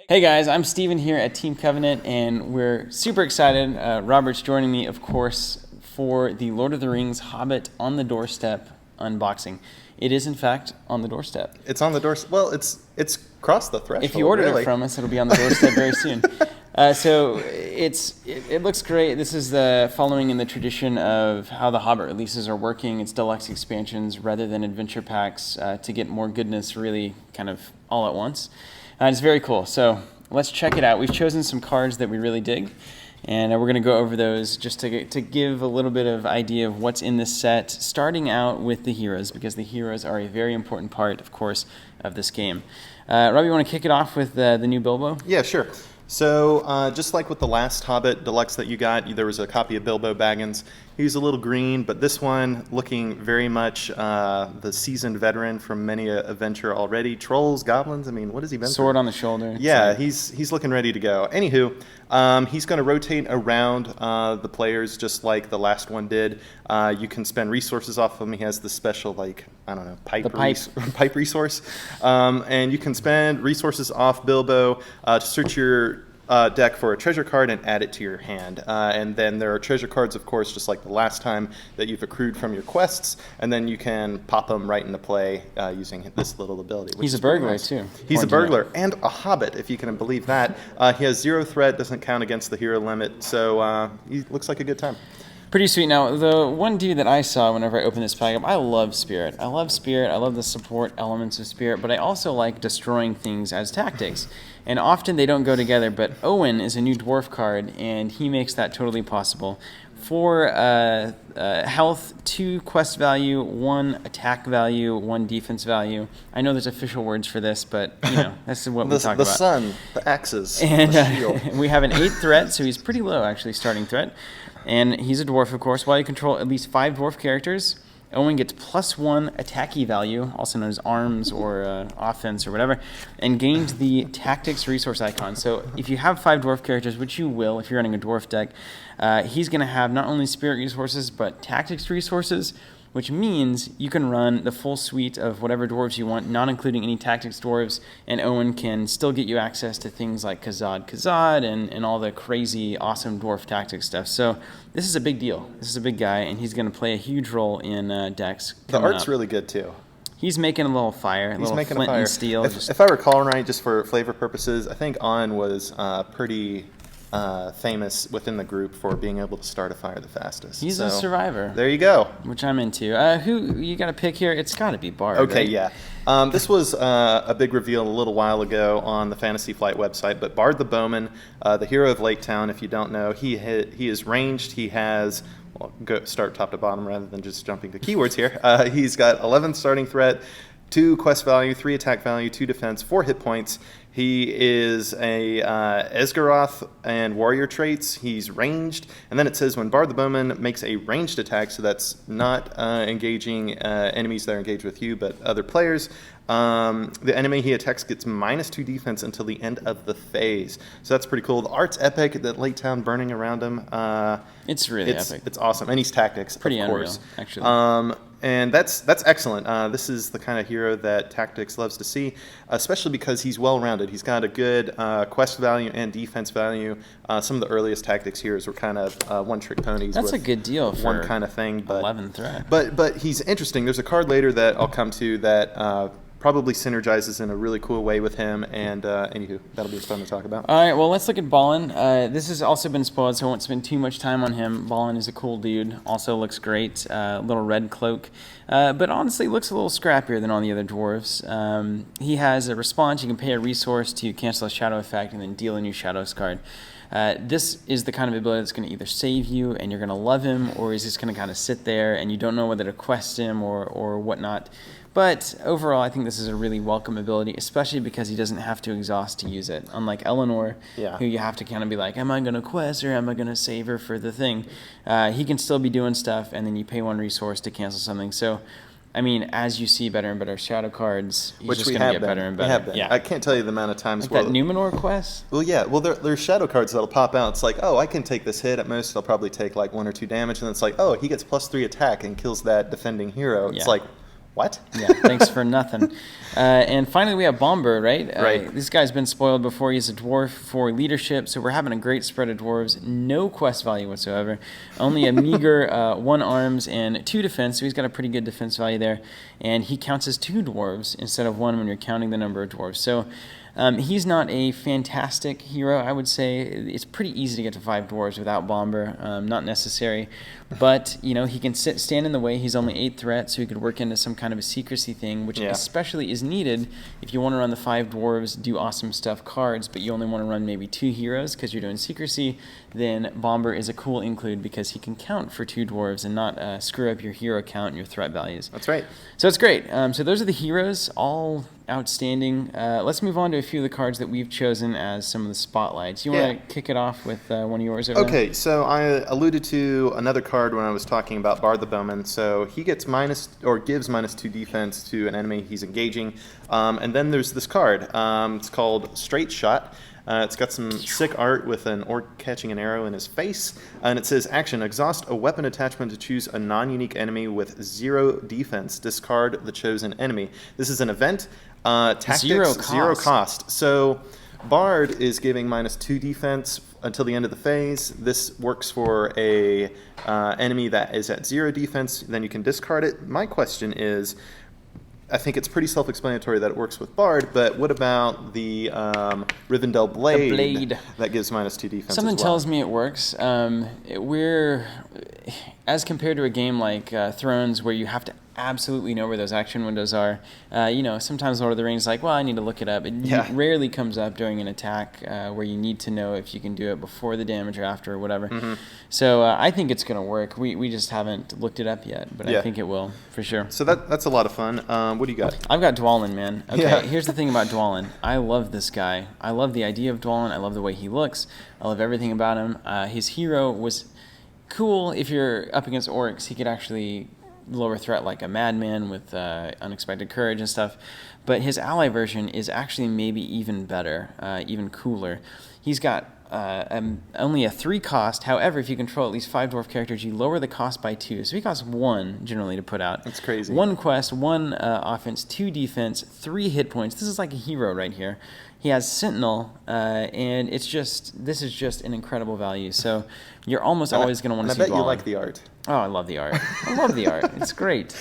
Hey guys, I'm Steven here at Team Covenant, and we're super excited. Robert's joining me, of course, for the Lord of the Rings Hobbit on the Doorstep unboxing. It is, in fact, on the doorstep. It's on the doorstep. Well, it's crossed the threshold. If you ordered really. it from us, it'll be on the doorstep very soon. So it looks great. This is following in the tradition of how the Hobbit releases are working. It's deluxe expansions rather than adventure packs to get more goodness really kind of all at once. It's very cool. So let's check it out. We've chosen some cards that we really dig, and we're going to go over those just to give a little bit of idea of what's in this set, starting out with the heroes, because the heroes are a very important part, of course, of this game. Rob, you want to kick it off with the new Bilbo? Yeah, sure. So just like with the last Hobbit Deluxe that you got, there was a copy of Bilbo Baggins. He's a little green, but this one looking very much the seasoned veteran from many a adventure already. Trolls, goblins, I mean, what has he been Sword through? on the shoulder. Yeah, he's looking ready to go. Anywho, he's going to rotate around the players just like the last one did. You can spend resources off of him. He has the special, pipe resource. And you can spend resources off Bilbo to search your deck for a treasure card and add it to your hand. And then there are treasure cards, of course, just like the last time, that you've accrued from your quests, and then you can pop them right into play using this little ability. He's a burglar, too. He's a burglar and a hobbit, if you can believe that. He has 0 threat, doesn't count against the hero limit, so he looks like a good time. Pretty sweet. Now, the one dude that I saw whenever I opened this pack up, I love Spirit. I love the support elements of Spirit, but I also like destroying things as tactics. And often they don't go together, but Owen is a new dwarf card, and he makes that totally possible. 4 health, 2 quest value, 1 attack value, 1 defense value. I know there's official words for this, but that's what we talk about. The sun, the axes, and the shield. We have an 8th threat, so he's pretty low, actually, starting threat. And he's a dwarf, of course. While you control at least 5 dwarf characters, Owen gets +1 attacky value, also known as arms or offense or whatever, and gains the tactics resource icon. So if you have 5 dwarf characters, which you will if you're running a dwarf deck, he's going to have not only spirit resources, but tactics resources, which means you can run the full suite of whatever dwarves you want, not including any tactics dwarves, and Owen can still get you access to things like Khazad and all the crazy, awesome dwarf tactics stuff. So this is a big deal. This is a big guy, and he's going to play a huge role in decks. The art's really good, too. He's making a little fire, a little flint and steel. If I recall right, just for flavor purposes, I think On was pretty famous within the group for being able to start a fire the fastest. He's a survivor. There you go. Which I'm into. Who you got to pick here? It's got to be Bard. Okay, right? yeah. This was a big reveal a little while ago on the Fantasy Flight website, but Bard the Bowman, the hero of Lake Town, if you don't know, he is ranged. He has, start top to bottom rather than just jumping to keywords here. He's got 11 starting threat, 2 quest value, 3 attack value, 2 defense, 4 hit points. He is a Esgaroth and warrior traits. He's ranged. And then it says when Bard the Bowman makes a ranged attack, so that's not engaging enemies that are engaged with you, but other players, the enemy he attacks gets -2 defense until the end of the phase. So that's pretty cool. The art's epic, that Lake Town burning around him. It's really epic. It's awesome. And he's tactics, pretty of unreal, course. Actually. And that's excellent. This is the kind of hero that Tactics loves to see, especially because he's well-rounded. He's got a good quest value and defense value. Some of the earliest Tactics heroes were kind of one-trick ponies. That's with a good deal for one kind of thing. But 11 threat. But he's interesting. There's a card later that I'll come to that probably synergizes in a really cool way with him, and anywho, that'll be fun to talk about. All right, well, let's look at Dwalin. This has also been spoiled, so I won't spend too much time on him. Dwalin is a cool dude, also looks great, little red cloak, but honestly looks a little scrappier than all the other dwarves. He has a response. You can pay a resource to cancel a shadow effect and then deal a new shadows card. This is the kind of ability that's going to either save you and you're going to love him, or he's just going to kind of sit there and you don't know whether to quest him or whatnot. But overall, I think this is a really welcome ability, especially because he doesn't have to exhaust to use it. Unlike Eleanor, who you have to kind of be like, am I going to quest or am I going to save her for the thing? He can still be doing stuff, and then you pay 1 resource to cancel something. So, I mean, as you see better and better shadow cards, he's just going to get better and better. We have been. Yeah. I can't tell you the amount of times. Like that Numenor quest? Well, yeah. Well, there's shadow cards that'll pop out. It's like, oh, I can take this hit. At most, it'll probably take like 1 or 2 damage. And then it's like, oh, he gets +3 attack and kills that defending hero. It's like, What? Yeah, thanks for nothing. And finally, we have Bombur, right? Right. This guy's been spoiled before. He's a dwarf for leadership, so we're having a great spread of dwarves. No quest value whatsoever. Only a meager 1 arms and 2 defense, so he's got a pretty good defense value there. And he counts as 2 dwarves instead of 1 when you're counting the number of dwarves. So he's not a fantastic hero, I would say. It's pretty easy to get to 5 dwarves without Bombur, not necessary. But, you know, he can stand in the way. He's only 8 threat, so he could work into some kind of a secrecy thing, which especially is needed if you want to run the 5 dwarves, do awesome stuff cards, but you only want to run maybe 2 heroes because you're doing secrecy. Then Bombur is a cool include because he can count for 2 dwarves and not screw up your hero count and your threat values. That's right. So it's great. So those are the heroes, all outstanding. Let's move on to a few of the cards that we've chosen as some of the spotlights. You want to kick it off with one of yours over there? Okay, so I alluded to another card when I was talking about Bard the Bowman. So he gets gives -2 defense to an enemy he's engaging. And then there's this card. It's called Straight Shot. It's got some sick art with an orc catching an arrow in his face. And it says, action, exhaust a weapon attachment to choose a non-unique enemy with 0 defense. Discard the chosen enemy. This is an event. Tactics, 0 cost. So Bard is giving -2 defense until the end of the phase. This works for a enemy that is at 0 defense. Then you can discard it. My question is, I think it's pretty self-explanatory that it works with Bard, but what about the Rivendell Blade that gives -2 defense Something as well? tells me it works. We're, as compared to a game like Thrones, where you have to absolutely know where those action windows are. You know, sometimes Lord of the Rings, like, well, I need to look it up. It rarely comes up during an attack where you need to know if you can do it before the damage or after or whatever. So I think it's going to work. We just haven't looked it up yet, but I think it will for sure. So that's a lot of fun. What do you got? I've got Dwalin, man. Okay, here's the thing about Dwalin. I love this guy. I love the idea of Dwalin. I love the way he looks. I love everything about him. His hero was cool. If you're up against orcs, he could actually lower threat like a madman with unexpected courage and stuff. But his ally version is actually maybe even better, even cooler. He's got only a 3 cost. However, if you control at least 5 dwarf characters, you lower the cost by 2. So he costs 1 generally to put out. That's crazy. 1 quest, 1 offense, 2 defense, 3 hit points. This is like a hero right here. He has Sentinel, and this is just an incredible value. So you're almost always going to want to see Dwalin. I bet you like the art. Oh, I love the art. I love the art. It's great.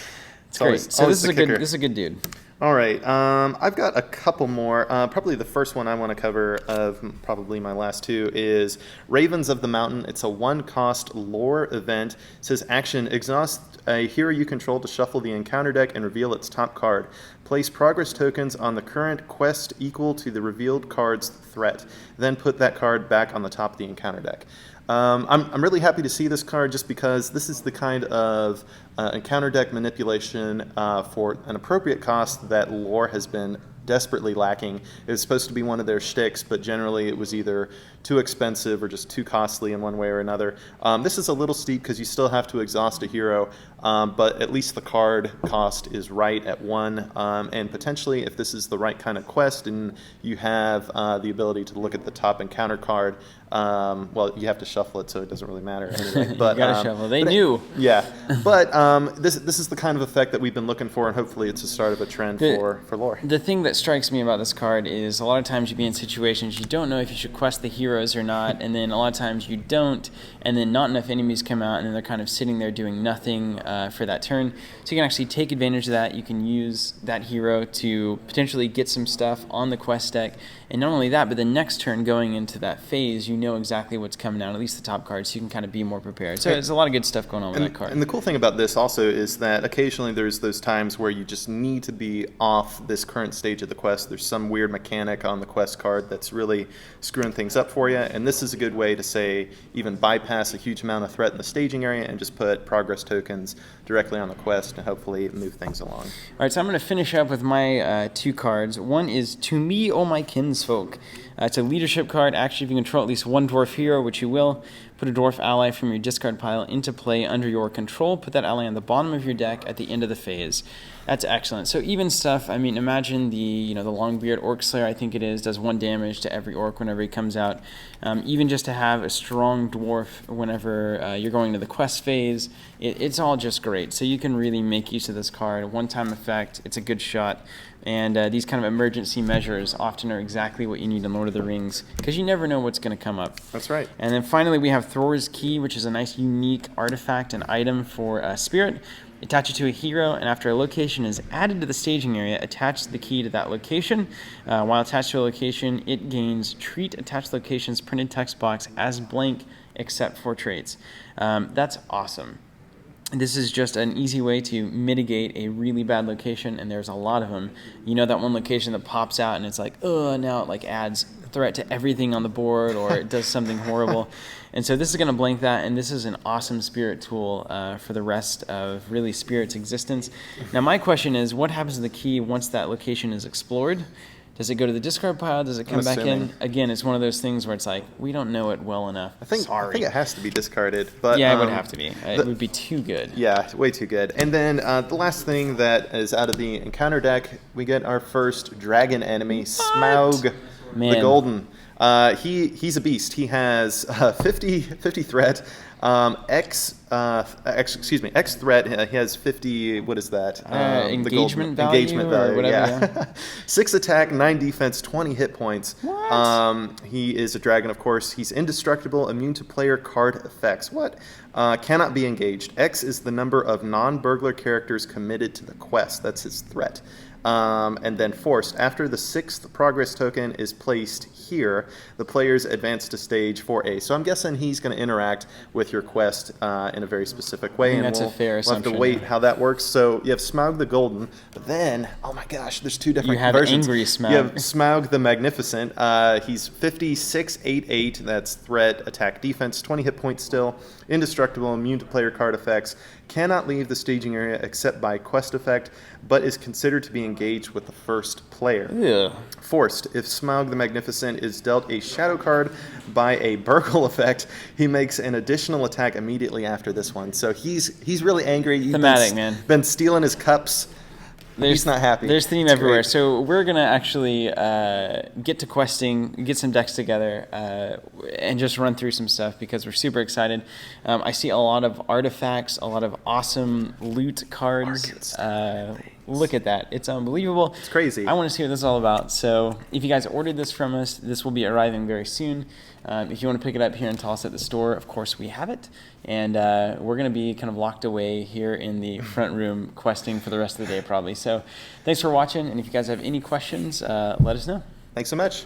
It's great. So this is a good dude. All right. I've got a couple more. Probably the first one I want to cover of probably my last 2 is Ravens of the Mountain. It's a 1-cost lore event. It says, action, exhaust a hero you control to shuffle the encounter deck and reveal its top card. Place progress tokens on the current quest equal to the revealed card's threat. Then put that card back on the top of the encounter deck. I'm really happy to see this card just because this is the kind of encounter deck manipulation for an appropriate cost that lore has been desperately lacking. It was supposed to be one of their shticks, but generally it was either too expensive or just too costly in one way or another. This is a little steep because you still have to exhaust a hero, but at least the card cost is right at 1, and potentially if this is the right kind of quest and you have the ability to look at the top encounter card, well, you have to shuffle it, so it doesn't really matter anyway. But, you gotta shuffle. They knew. Yeah, but this is the kind of effect that we've been looking for, and hopefully it's the start of a trend for lore. The thing that strikes me about this card is a lot of times you be in situations you don't know if you should quest the heroes or not, and then a lot of times you don't, and then not enough enemies come out, and then they're kind of sitting there doing nothing for that turn. So you can actually take advantage of that. You can use that hero to potentially get some stuff on the quest deck, and not only that, but the next turn going into that phase, you know exactly what's coming out, at least the top card, so you can kind of be more prepared. So there's a lot of good stuff going on with that card. And the cool thing about this also is that occasionally there's those times where you just need to be off this current stage of the quest. There's some weird mechanic on the quest card that's really screwing things up for you, and this is a good way to, say, even bypass a huge amount of threat in the staging area and just put progress tokens directly on the quest and hopefully move things along. All right, so I'm going to finish up with my 2 cards. One is To Me, O My Kinsfolk. It's a leadership card. Actually, if you control at least 1 dwarf hero, which you will, Put a dwarf ally from your discard pile into play under your control. Put that ally on the bottom of your deck at the end of the phase. That's excellent. So even stuff, I mean, imagine the Longbeard Orc Slayer, I think it is, does 1 damage to every orc whenever he comes out. Even just to have a strong dwarf whenever you're going to the quest phase, it's all just great. So you can really make use of this card. One-time effect, it's a good shot. And these kind of emergency measures often are exactly what you need in Lord of the Rings, because you never know what's going to come up. That's right. And then finally we have Thor's Key, which is a nice unique artifact and item for Spirit. Attach it to a hero, and after a location is added to the staging area, attach the key to that location. While attached to a location, it gains treat attached locations printed text box as blank except for traits. That's awesome. This is just an easy way to mitigate a really bad location, and there's a lot of them. You know that one location that pops out and it's like, now it like adds threat to everything on the board, or it does something horrible. And so this is going to blank that, and this is an awesome Spirit tool for the rest of really Spirit's existence. Now my question is, what happens to the key once that location is explored? Does it go to the discard pile? Does it come back in? Again, it's one of those things where it's like, we don't know it well enough. I think it has to be discarded. But yeah, it would have to be. It would be too good. Yeah, way too good. And then the last thing that is out of the encounter deck, we get our first dragon enemy, Smaug the Golden. He's a beast. He has 50 threat, X threat. He has 50. What is that? Engagement value or whatever. Yeah. 6 attack, 9 defense, 20 hit points. What? He is a dragon, of course. He's indestructible, immune to player card effects. What? Cannot be engaged. X is the number of non-burglar characters committed to the quest. That's his threat. And then forced. After the 6th progress token is placed here, the players advance to stage 4A. So I'm guessing he's going to interact with your quest in a very specific way. I think that's a fair assumption. We'll have to wait how that works. So you have Smaug the Golden, but then, oh my gosh, there's 2 different versions. Angry Smaug. You have Smaug the Magnificent. He's 5688. That's threat, attack, defense, 20 hit points still. Indestructible, immune to player card effects. Cannot leave the staging area except by quest effect, but is considered to be engaged with the first player. Ew. Forced. If Smaug the Magnificent is dealt a shadow card by a burgle effect, he makes an additional attack immediately after this one. So he's really angry. Thematic, man. Been stealing his cups. He's not happy. There's theme everywhere. So we're going to actually get to questing, get some decks together, and just run through some stuff because we're super excited. I see a lot of artifacts, a lot of awesome loot cards. Look at that. It's unbelievable. It's crazy. I want to see what this is all about. So if you guys ordered this from us, this will be arriving very soon. If you want to pick it up here and tell us at the store, of course we have it. And we're going to be kind of locked away here in the front room questing for the rest of the day probably. So thanks for watching. And if you guys have any questions, let us know. Thanks so much.